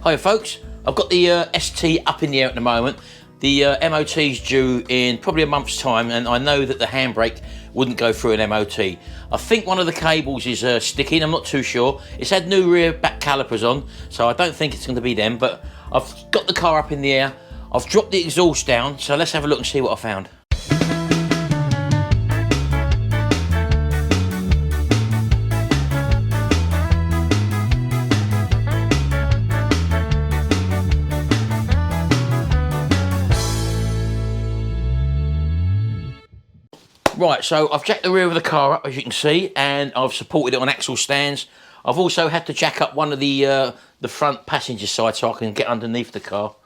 Hi folks, I've got the ST up in the air at the moment. The MOT's due in probably a month's time, and I know that the handbrake wouldn't go through an MOT. I think one of the cables is sticking, I'm not too sure. It's had new rear back calipers on, so I don't think it's going to be them, but I've got the car up in the air. I've dropped the exhaust down, so let's have a look and see what I found. Right, so I've jacked the rear of the car up, as you can see, and I've supported it on axle stands. I've also had to jack up one of the front passenger side so I can get underneath the car,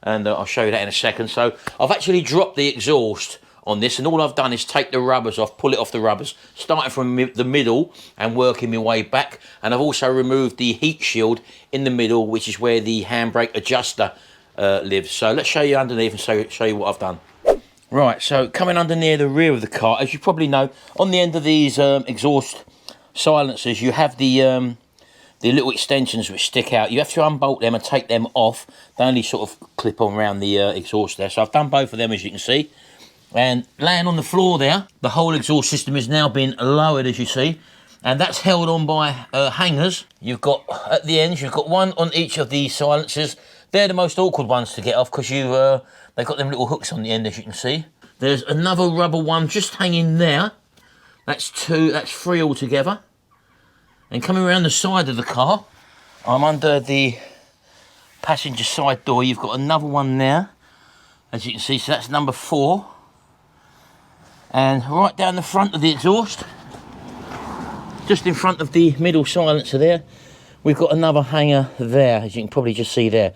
and I'll show you that in a second. So I've actually dropped the exhaust on this, and all I've done is take the rubbers off, pull it off the rubbers, starting from the middle and working my way back. And I've also removed the heat shield in the middle, which is where the handbrake adjuster lives. So let's show you underneath and show you what I've done. Right, so coming under near the rear of the car, as you probably know, on the end of these exhaust silencers, you have the little extensions which stick out. You have to unbolt them and take them off. They only sort of clip on around the exhaust there. So I've done both of them, as you can see. And laying on the floor there, the whole exhaust system is now been lowered, as you see. And that's held on by hangers. You've got, at the ends, you've got one on each of the silencers. They're the most awkward ones to get off because they've got them little hooks on the end, as you can see. There's another rubber one just hanging there. That's two, that's three altogether. And coming around the side of the car, I'm under the passenger side door. You've got another one there, as you can see. So that's number 4. And right down the front of the exhaust, just in front of the middle silencer there, we've got another hanger there, as you can probably just see there.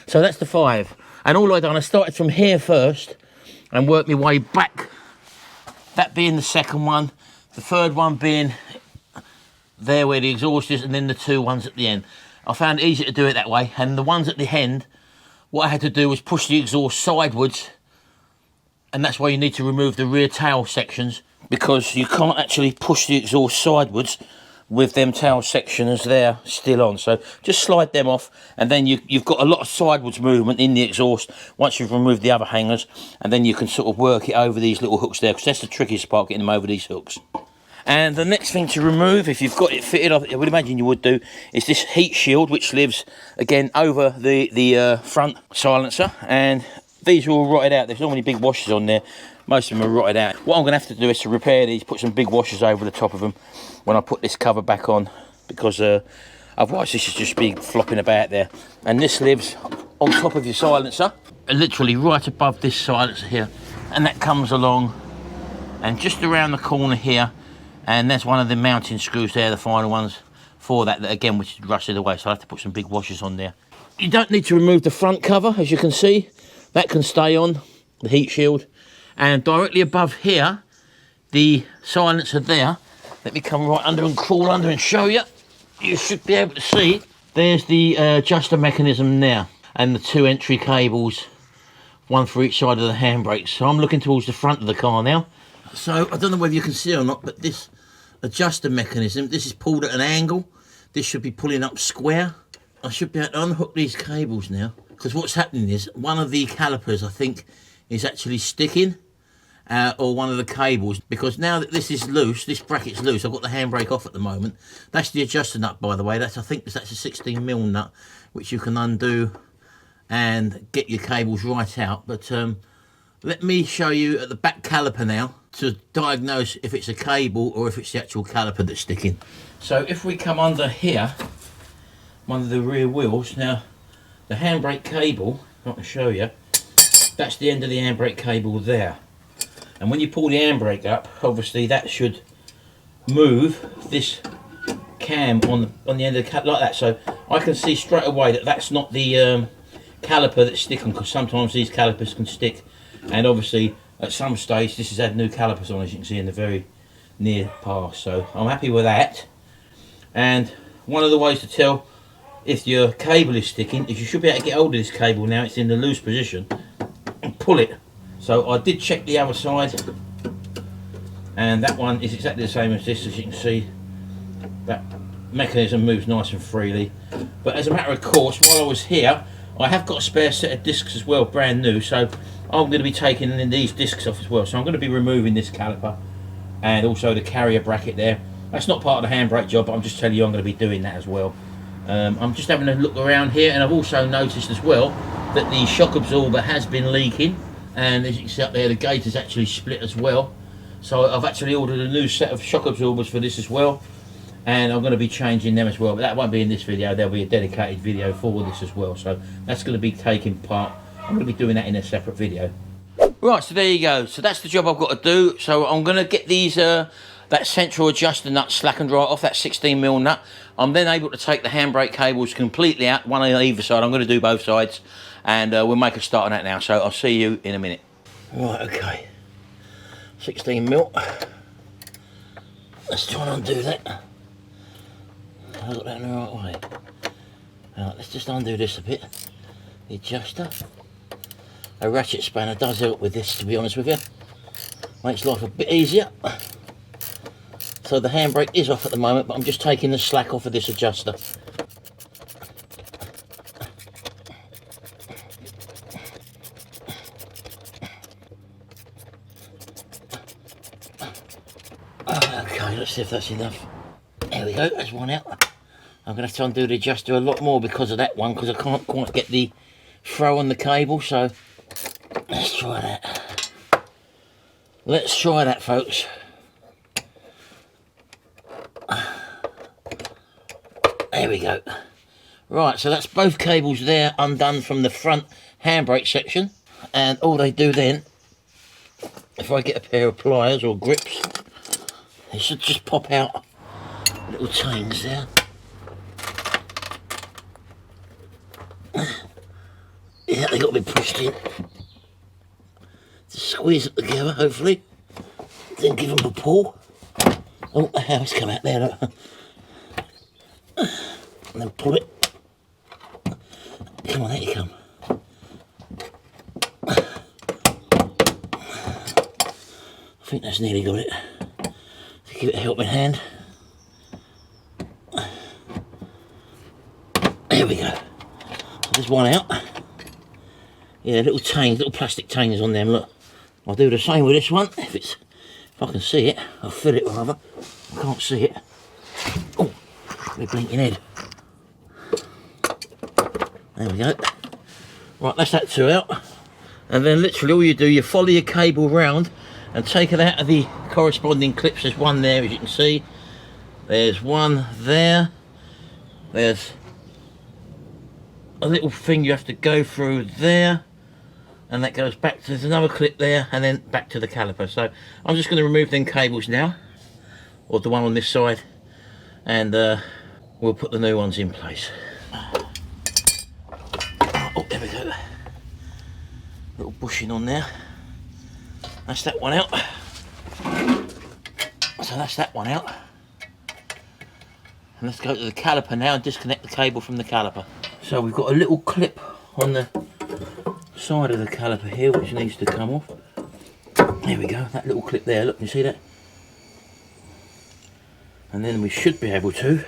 So that's the 5. And all I've done, I started from here first and worked my way back. That being the second one, the third one being there where the exhaust is, and then the 2 ones at the end. I found it easier to do it that way. And the ones at the end, what I had to do was push the exhaust sideways, and that's why you need to remove the rear tail sections, because you can't actually push the exhaust sideways with them tail sections there still on. So just slide them off, and then you've got a lot of sideways movement in the exhaust once you've removed the other hangers, and then you can sort of work it over these little hooks there, because that's the trickiest part, getting them over these hooks. And the next thing to remove, if you've got it fitted, I would imagine you would do, is this heat shield, which lives again over the front silencer. And these are all rotted out. There's not many big washers on there. Most of them are rotted out. What I'm going to have to do is to repair these, put some big washers over the top of them when I put this cover back on, because otherwise this is just be flopping about there. And this lives on top of your silencer, literally right above this silencer here. And that comes along and just around the corner here. And there's one of the mounting screws there, the final ones for that again, which is rusted away. So I have to put some big washers on there. You don't need to remove the front cover, as you can see. That can stay on, the heat shield. And directly above here, the silencer there, let me come right under and crawl under and show you. You should be able to see, there's the adjuster mechanism there, and the 2 entry cables, one for each side of the handbrake. So I'm looking towards the front of the car now. So I don't know whether you can see or not, but this adjuster mechanism, this is pulled at an angle. This should be pulling up square. I should be able to unhook these cables now, because what's happening is one of the calipers, I think, is actually sticking, or one of the cables, because now that this is loose, this bracket's loose, I've got the handbrake off at the moment. That's the adjuster nut, by the way. I think that's a 16mm nut, which you can undo and get your cables right out. But let me show you at the back caliper now to diagnose if it's a cable or if it's the actual caliper that's sticking. So if we come under here, one of the rear wheels, now the handbrake cable, I can show you, that's the end of the handbrake cable there. And when you pull the handbrake up, obviously that should move this cam on the end of the cap like that. So I can see straight away that that's not the caliper that's sticking, because sometimes these calipers can stick. And obviously at some stage this has had new calipers on, as you can see in the very near past. So I'm happy with that. And one of the ways to tell if your cable is sticking is you should be able to get hold of this cable now. It's in the loose position, and pull it. So I did check the other side, and that one is exactly the same as this, as you can see. That mechanism moves nice and freely. But as a matter of course, while I was here, I have got a spare set of discs as well, brand new, so I'm going to be taking these discs off as well. So I'm going to be removing this caliper and also the carrier bracket there. That's not part of the handbrake job, but I'm just telling you I'm going to be doing that as well. I'm just having a look around here, and I've also noticed as well that the shock absorber has been leaking, and as you can see up there, the gate is actually split as well. So I've actually ordered a new set of shock absorbers for this as well, and I'm going to be changing them as well, but that won't be in this video. There'll be a dedicated video for this as well, so that's going to be taking part. I'm going to be doing that in a separate video. Right, so there you go. So that's the job I've got to do. So I'm going to get these that central adjuster nut slackened right off, that 16mm nut. I'm then able to take the handbrake cables completely out, one on either side. I'm going to do both sides, and we'll make a start on that now. So I'll see you in a minute. Right, okay. 16mm. Let's try and undo that. I got that in the right way. Right, let's just undo this a bit. The adjuster. A ratchet spanner does help with this, to be honest with you. Makes life a bit easier. So the handbrake is off at the moment, but I'm just taking the slack off of this adjuster. Okay, let's see if that's enough. There we go, there's one out. I'm going to have to undo the adjuster a lot more because of that one, because I can't quite get the throw on the cable, so let's try that. Let's try that, folks. There we go. Right, so that's both cables there undone from the front handbrake section, and all they do then, if I get a pair of pliers or grips, they should just pop out little chains there. Yeah, they got to be pushed in. Just squeeze it together, hopefully. Then give them a pull. Oh, the hair's come out there, look. And then pull it. Come on, there you come. I think that's nearly got it. So give it a helping hand. There we go. There's one out. Yeah, little chains, little plastic chains on them, look. I'll do the same with this one. If I can see it, I'll fill it rather. I can't see it. Oh, my blinking head. There we go. Right, that's that two out. And then literally all you do, you follow your cable round and take it out of the corresponding clips. There's one there, as you can see. There's one there. There's a little thing you have to go through there, and that goes back to, there's another clip there, and then back to the caliper. So I'm just going to remove them cables now, or the one on this side, and we'll put the new ones in place. Oh, there we go. Little bushing on there. That's that one out. So that's that one out. And let's go to the caliper now and disconnect the cable from the caliper. So we've got a little clip on the side of the caliper here which needs to come off. There we go, that little clip there, look, you see that? And then we should be able to,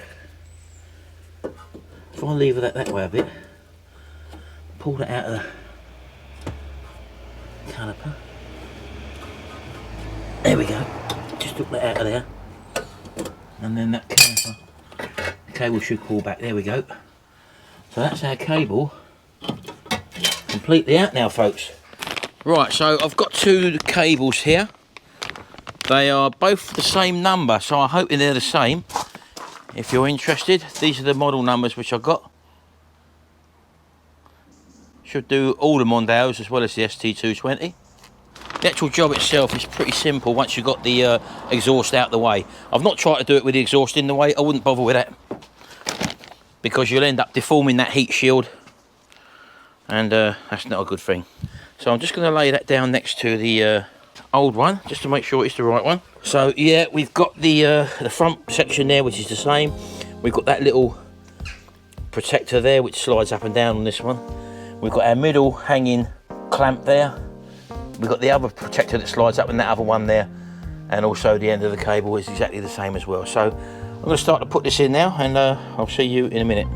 if I lever that way a bit, pull that out of the caliper. There we go, just took that out of there. And then that caliper, the cable should pull back, there we go. So that's our cable completely out now, folks. Right, so I've got two cables here. They are both the same number, so I'm hoping they're the same. If you're interested, these are the model numbers which I've got. Should do all the Mondeos as well as the ST220. The actual job itself is pretty simple once you've got the exhaust out the way. I've not tried to do it with the exhaust in the way. I wouldn't bother with that, because you'll end up deforming that heat shield, and that's not a good thing. So I'm just going to lay that down next to the old one, just to make sure it's the right one. So yeah, we've got the front section there, which is the same. We've got that little protector there, which slides up and down on this one. We've got our middle hanging clamp there. We've got the other protector that slides up, and that other one there, and also the end of the cable is exactly the same as well. So I'm going to start to put this in now, and I'll see you in a minute.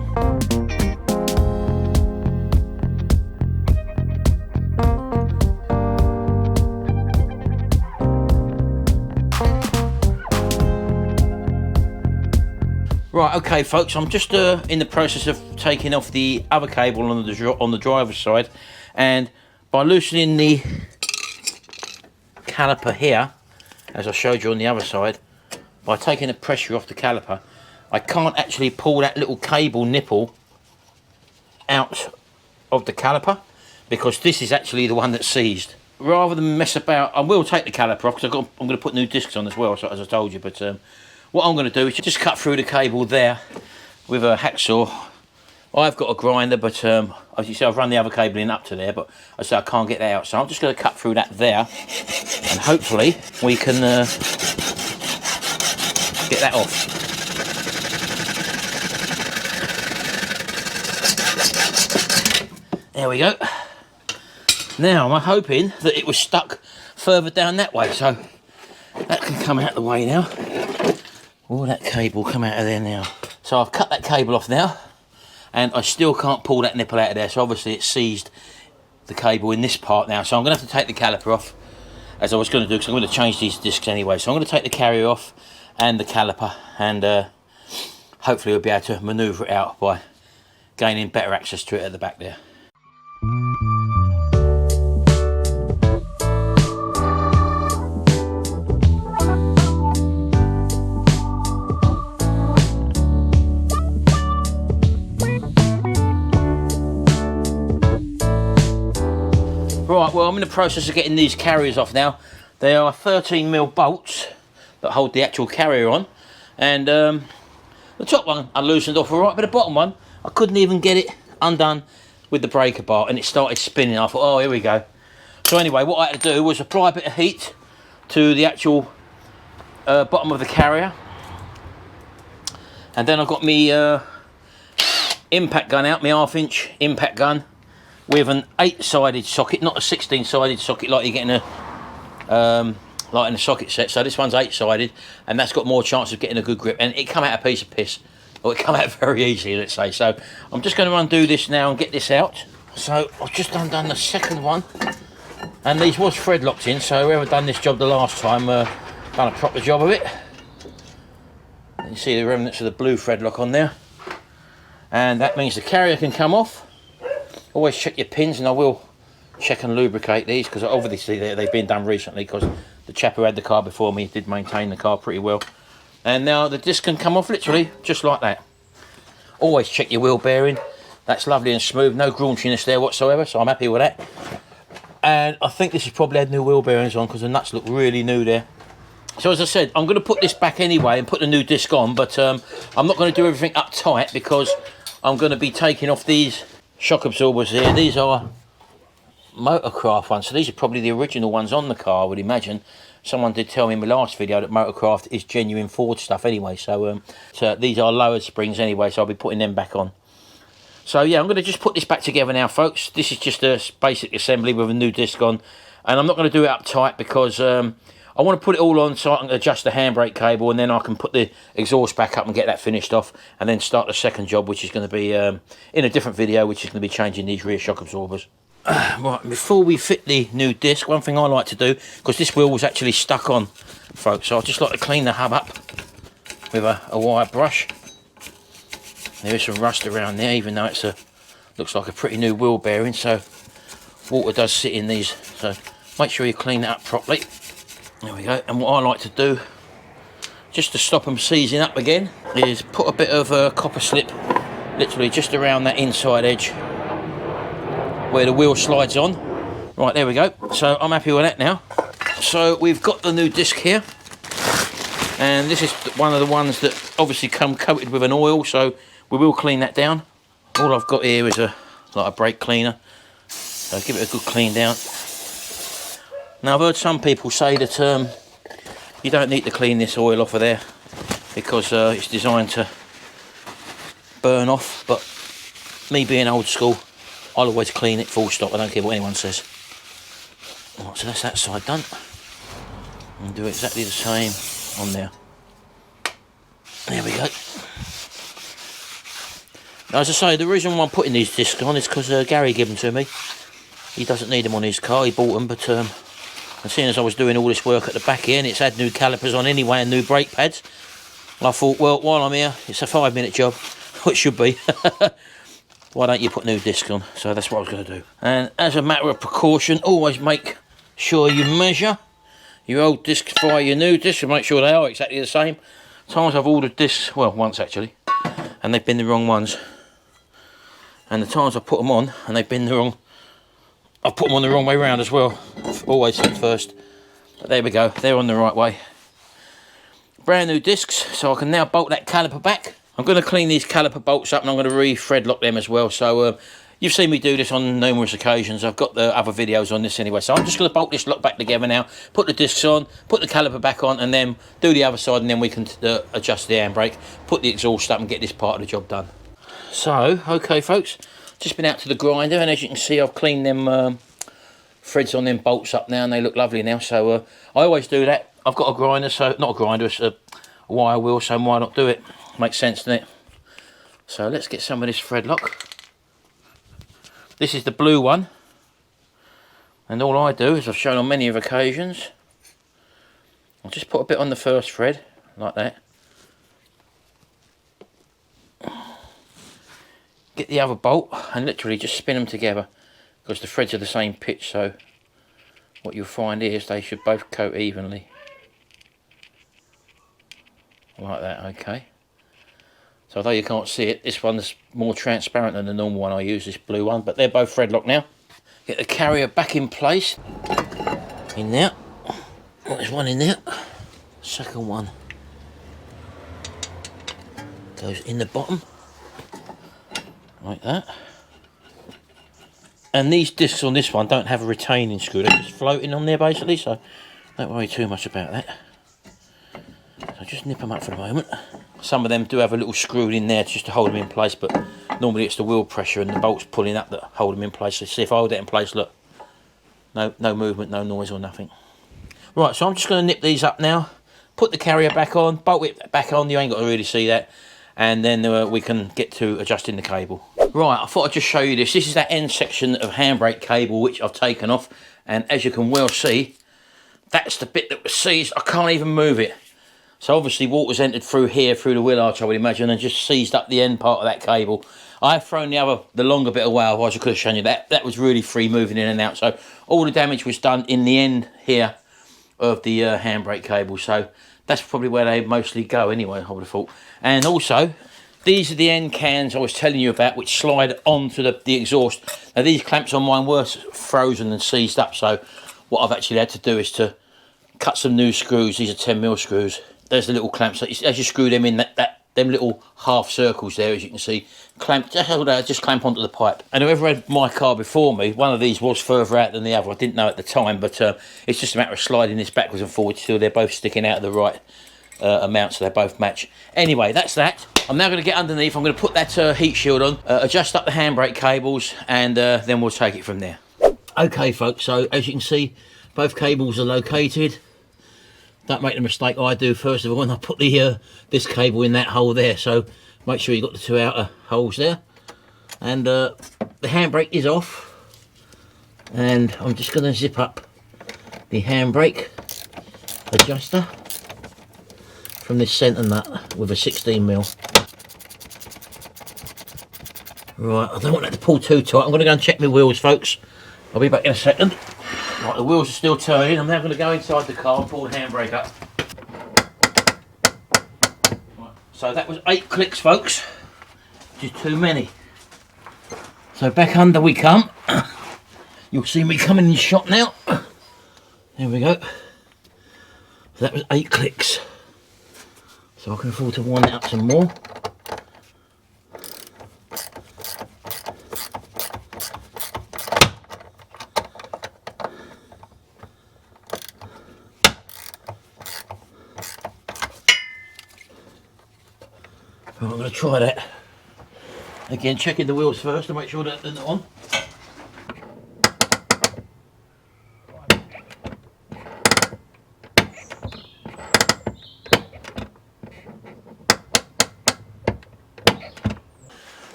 Right, okay folks, I'm just in the process of taking off the other cable on the driver's side, and by loosening the caliper here, as I showed you on the other side, by taking the pressure off the caliper, I can't actually pull that little cable nipple out of the caliper, because this is actually the one that's seized. Rather than mess about, I will take the caliper off, because I'm going to put new discs on as well, so, as I told you, but what I'm going to do is just cut through the cable there with a hacksaw. I've got a grinder, but as you see, I've run the other cable in up to there, but I say I can't get that out, so I'm just going to cut through that there, and hopefully we can get that off. There we go. Now I'm hoping that it was stuck further down that way, so that can come out the way now. All that cable come out of there now. So I've cut that cable off now, and I still can't pull that nipple out of there, so obviously it's seized the cable in this part now. So I'm going to have to take the caliper off, as I was going to do, because I'm going to change these discs anyway. So I'm going to take the carrier off and the caliper, and hopefully we'll be able to manoeuvre it out by gaining better access to it at the back there. Right, well, I'm in the process of getting these carriers off now. They are 13mm bolts that hold the actual carrier on, and the top one I loosened off alright, but the bottom one I couldn't even get it undone with the breaker bar, and it started spinning. I thought, oh, here we go. So anyway, what I had to do was apply a bit of heat to the actual bottom of the carrier, and then I got me impact gun out, my 1/2" impact gun, with an 8-sided socket, not a 16-sided socket like you get in a like in a socket set. So this one's 8-sided, and that's got more chance of getting a good grip, and it come out a piece of piss, or it come out very easily, let's say. So I'm just going to undo this now and get this out. So I've just undone the second one, and these was thread locked in, so whoever done this job the last time done a proper job of it. You can see the remnants of the blue thread lock on there, and that means the carrier can come off. Always check your pins, and I will check and lubricate these, because obviously they've been done recently, because the chap who had the car before me did maintain the car pretty well. And now the disc can come off literally just like that. Always check your wheel bearing. That's lovely and smooth, no graunchiness there whatsoever, so I'm happy with that. And I think this has probably had new wheel bearings on, because the nuts look really new there. So as I said, I'm going to put this back anyway and put the new disc on, but I'm not going to do everything up tight, because I'm going to be taking off these shock absorbers here. These are Motorcraft ones, so these are probably the original ones on the car, I would imagine. Someone did tell me in my last video that Motorcraft is genuine Ford stuff anyway, so these are lowered springs anyway, so I'll be putting them back on. So yeah, I'm going to just put this back together now, folks. This is just a basic assembly with a new disc on, and I'm not going to do it up tight, because I want to put it all on so I can adjust the handbrake cable, and then I can put the exhaust back up and get that finished off, and then start the second job, which is going to be in a different video, which is going to be changing these rear shock absorbers. Right, before we fit the new disc, one thing I like to do, because this wheel was actually stuck on, folks, so I just like to clean the hub up with a wire brush. There is some rust around there, even though it's looks like a pretty new wheel bearing, so water does sit in these, so make sure you clean that up properly. There we go. And what I like to do, just to stop them seizing up again, is put a bit of copper slip literally just around that inside edge where the wheel slides on. Right, there we go. So I'm happy with that now. So we've got the new disc here, and this is one of the ones that obviously come coated with an oil, so we will clean that down. All I've got here is like a brake cleaner, so give it a good clean down. Now I've heard some people say that you don't need to clean this oil off of there, because it's designed to burn off, but me being old school, I'll always clean it full stop. I don't care what anyone says. Right, so that's that side done, and do exactly the same on there. There we go. As I say, the reason why I'm putting these discs on is because Gary gave them to me. He doesn't need them on his car, he bought them, but and seeing as I was doing all this work at the back here and it's had new calipers on anyway and new brake pads, I thought, well, while I'm here, it's a 5-minute job, it should be. Why don't you put new discs on? So that's what I was going to do. And as a matter of precaution, always make sure you measure your old discs via your new discs and make sure they are exactly the same. Times I've ordered discs, well, once actually, and they've been the wrong ones. And the times I put them on and they've been the wrong, I've put them on the wrong way round as well. Always hit first. But there we go, they're on the right way. Brand new discs, so I can now bolt that caliper back. I'm going to clean these caliper bolts up and I'm going to re-thread lock them as well. So you've seen me do this on numerous occasions. I've got the other videos on this anyway. So I'm just going to bolt this lot back together now, put the discs on, put the caliper back on, and then do the other side, and then we can adjust the handbrake, put the exhaust up and get this part of the job done. So, okay folks, just been out to the grinder, and as you can see I've cleaned them threads on them bolts up now and they look lovely now. So I always do that. I've got a grinder, so not a grinder, it's a wire wheel, so why not do it? Makes sense, doesn't it? So let's get some of this thread lock. This is the blue one, and all I do, as I've shown on many of occasions, I'll just put a bit on the first thread like that. Get the other bolt and literally just spin them together, because the threads are the same pitch, so what you'll find is they should both coat evenly. Like that, okay. So although you can't see it, this one's more transparent than the normal one I use, this blue one, but they're both thread locked now. Get the carrier back in place. In there. There's one in there. Second one goes in the bottom. Like that. And these discs on this one don't have a retaining screw, they're just floating on there basically, so don't worry too much about that. So just nip them up for the moment. Some of them do have a little screw in there just to hold them in place, but normally it's the wheel pressure and the bolts pulling up that hold them in place. So see, if I hold it in place, look, no movement, no noise or nothing. Right, so I'm just going to nip these up now, put the carrier back on, bolt it back on, you ain't got to really see that, and then we can get to adjusting the cable. Right, I thought I'd just show you this. This is that end section of handbrake cable which I've taken off, and as you can well see, that's the bit that was seized. I can't even move it. So obviously water's entered through here, through the wheel arch I would imagine, and just seized up the end part of that cable. I've thrown the longer bit away, otherwise I could have shown you that. That was really free moving in and out. So all the damage was done in the end here of the handbrake cable. So that's probably where they mostly go anyway, I would have thought. And also, these are the end cans I was telling you about, which slide onto the exhaust. Now these clamps on mine were frozen and seized up, so what I've actually had to do is to cut some new screws. These are 10mm screws. There's the little clamps. As you screw them in, them little half circles there, as you can see, just clamp onto the pipe. And whoever had my car before me, one of these was further out than the other. I didn't know at the time, but it's just a matter of sliding this backwards and forwards till they're both sticking out at the right amount, so they both match. Anyway, that's that. I'm now going to get underneath. I'm going to put that heat shield on, adjust up the handbrake cables, and then we'll take it from there. Okay, folks. So as you can see, both cables are located. Don't make the mistake I do first of all when I put the this cable in that hole there. So make sure you've got the two outer holes there. And the handbrake is off. And I'm just going to zip up the handbrake adjuster from this centre nut with a 16mm. Right, I don't want that to pull too tight. I'm going to go and check my wheels, folks. I'll be back in a second. Right, the wheels are still turning. I'm now going to go inside the car and pull the handbrake up. Right, so that was 8 clicks, folks. Just too many. So back under we come. You'll see me coming in shot now. There we go. So that was 8 clicks. So I can afford to wind it up some more. Right, I'm going to try that. Again, checking the wheels first to make sure that they're not on.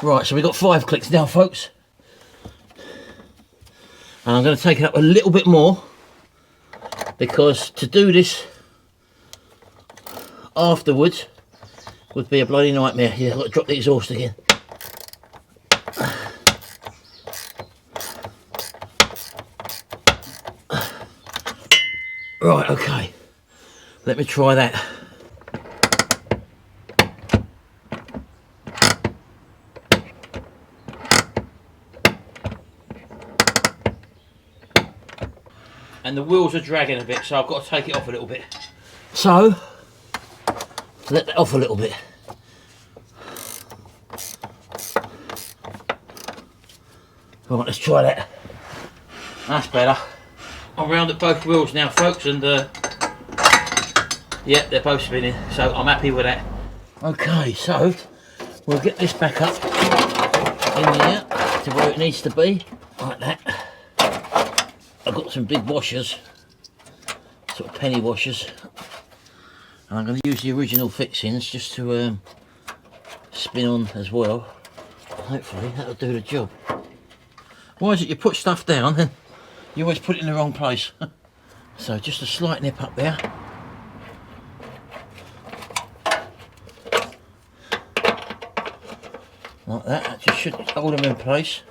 Right, so we've got 5 clicks now, folks. And I'm going to take it up a little bit more, because to do this afterwards would be a bloody nightmare. Yeah, I've got to drop the exhaust again. Right, okay. Let me try that. And the wheels are dragging a bit, so I've got to take it off a little bit. So, let that off a little bit. Right, let's try that. That's better. I'm round at both wheels now, folks, and yeah, they're both spinning, so I'm happy with that. Okay, so we'll get this back up in there to where it needs to be, like that. I've got some big washers, sort of penny washers, and I'm going to use the original fixings just to spin on as well. Hopefully that'll do the job. Why is it you put stuff down and you always put it in the wrong place? So just a slight nip up there. Like that, that just should hold them in place.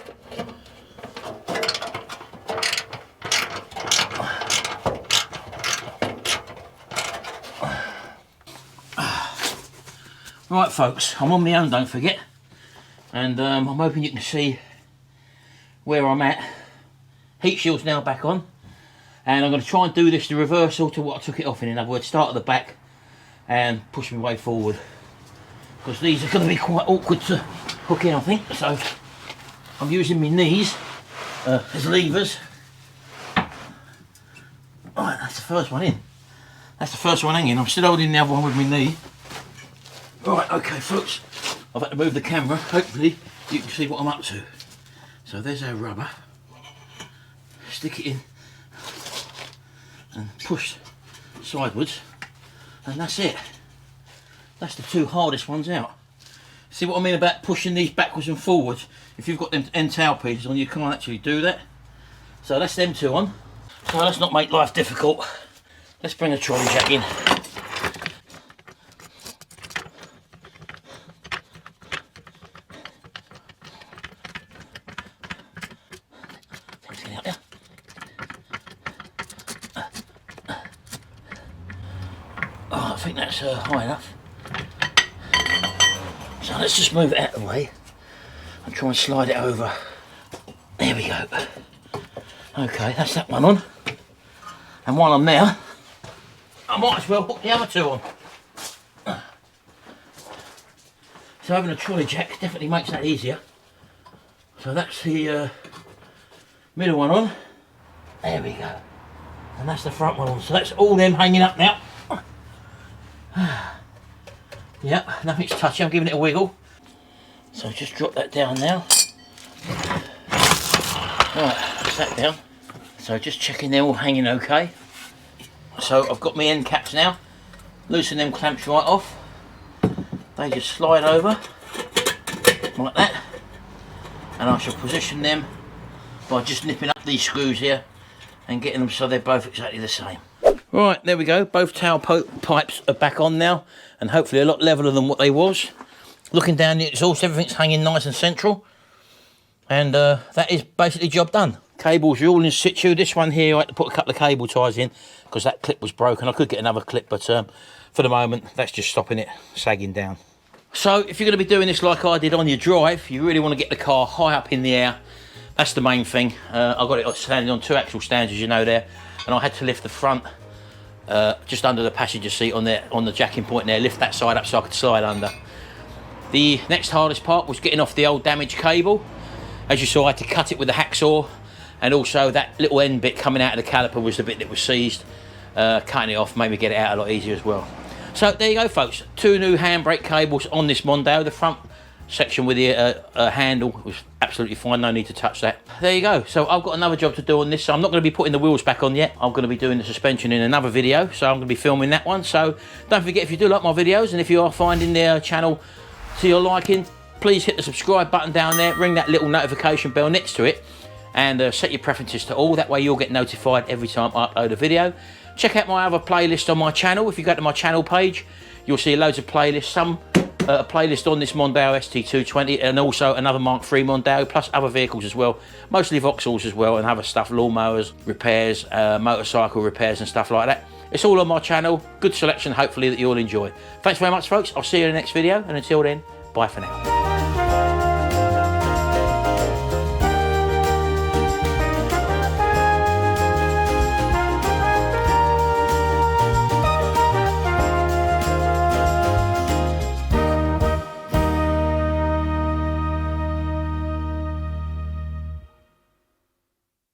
Right folks, I'm on my own, don't forget, and I'm hoping you can see where I'm at. Heat shield's now back on, and I'm going to try and do this the reversal to what I took it off in other words, start at the back and push my way forward, because these are going to be quite awkward to hook in, I think. So I'm using my knees as levers. Right, that's the first one in. That's the first one hanging. I'm still holding the other one with my knee. Right, okay folks, I've had to move the camera. Hopefully you can see what I'm up to. So there's our rubber. Stick it in and push sideways, and that's it. That's the 2 hardest ones out. See what I mean about pushing these backwards and forwards? If you've got them end tail pieces on, you can't actually do that. So that's them 2 on. So let's not make life difficult. Let's bring a trolley jack in. Oh, I think that's high enough. So let's just move it out of the way and try and slide it over. There we go. Okay, that's that one on. And while I'm there, I might as well hook the other 2 on. So having a trolley jack definitely makes that easier. So that's the middle one on. There we go. And that's the front one on. So that's all them hanging up now. Yep, nothing's touchy, I'm giving it a wiggle. So just drop that down now. Right, that's that down. So just checking they're all hanging okay. So I've got my end caps now. Loosen them clamps right off. They just slide over like that. And I shall position them by just nipping up these screws here and getting them so they're both exactly the same. Right, there we go. Both tail pipes are back on now, and hopefully a lot leveler than what they was. Looking down the exhaust, everything's hanging nice and central, and that is basically job done. Cables are all in situ. This one here I had to put a couple of cable ties in because that clip was broken. I could get another clip, but for the moment that's just stopping it sagging down. So if you're going to be doing this like I did on your drive, you really want to get the car high up in the air. That's the main thing. I've got it standing on 2 axle stands, as you know there, and I had to lift the front just under the passenger seat on the jacking point there, lift that side up so I could slide under. The next hardest part was getting off the old damaged cable. As you saw, I had to cut it with a hacksaw, and also that little end bit coming out of the caliper was the bit that was seized. Cutting it off made me get it out a lot easier as well. So there you go folks, 2 new handbrake cables on this Mondeo. The front section with the handle was absolutely fine, no need to touch that. There you go. So I've got another job to do on this, so I'm not going to be putting the wheels back on yet. I'm going to be doing the suspension in another video, so I'm going to be filming that one. So don't forget, if you do like my videos and if you are finding their channel to your liking, please hit the subscribe button down there, ring that little notification bell next to it, and set your preferences to all. That way you'll get notified every time I upload a video. Check out my other playlist on my channel. If you go to my channel page, you'll see loads of playlists. Some a playlist on this Mondeo ST220 and also another Mark III Mondeo, plus other vehicles as well, mostly Vauxhalls as well, and other stuff, lawnmowers, repairs, motorcycle repairs and stuff like that. It's all on my channel. Good selection, hopefully, that you'll enjoy. Thanks very much, folks. I'll see you in the next video, and until then, bye for now.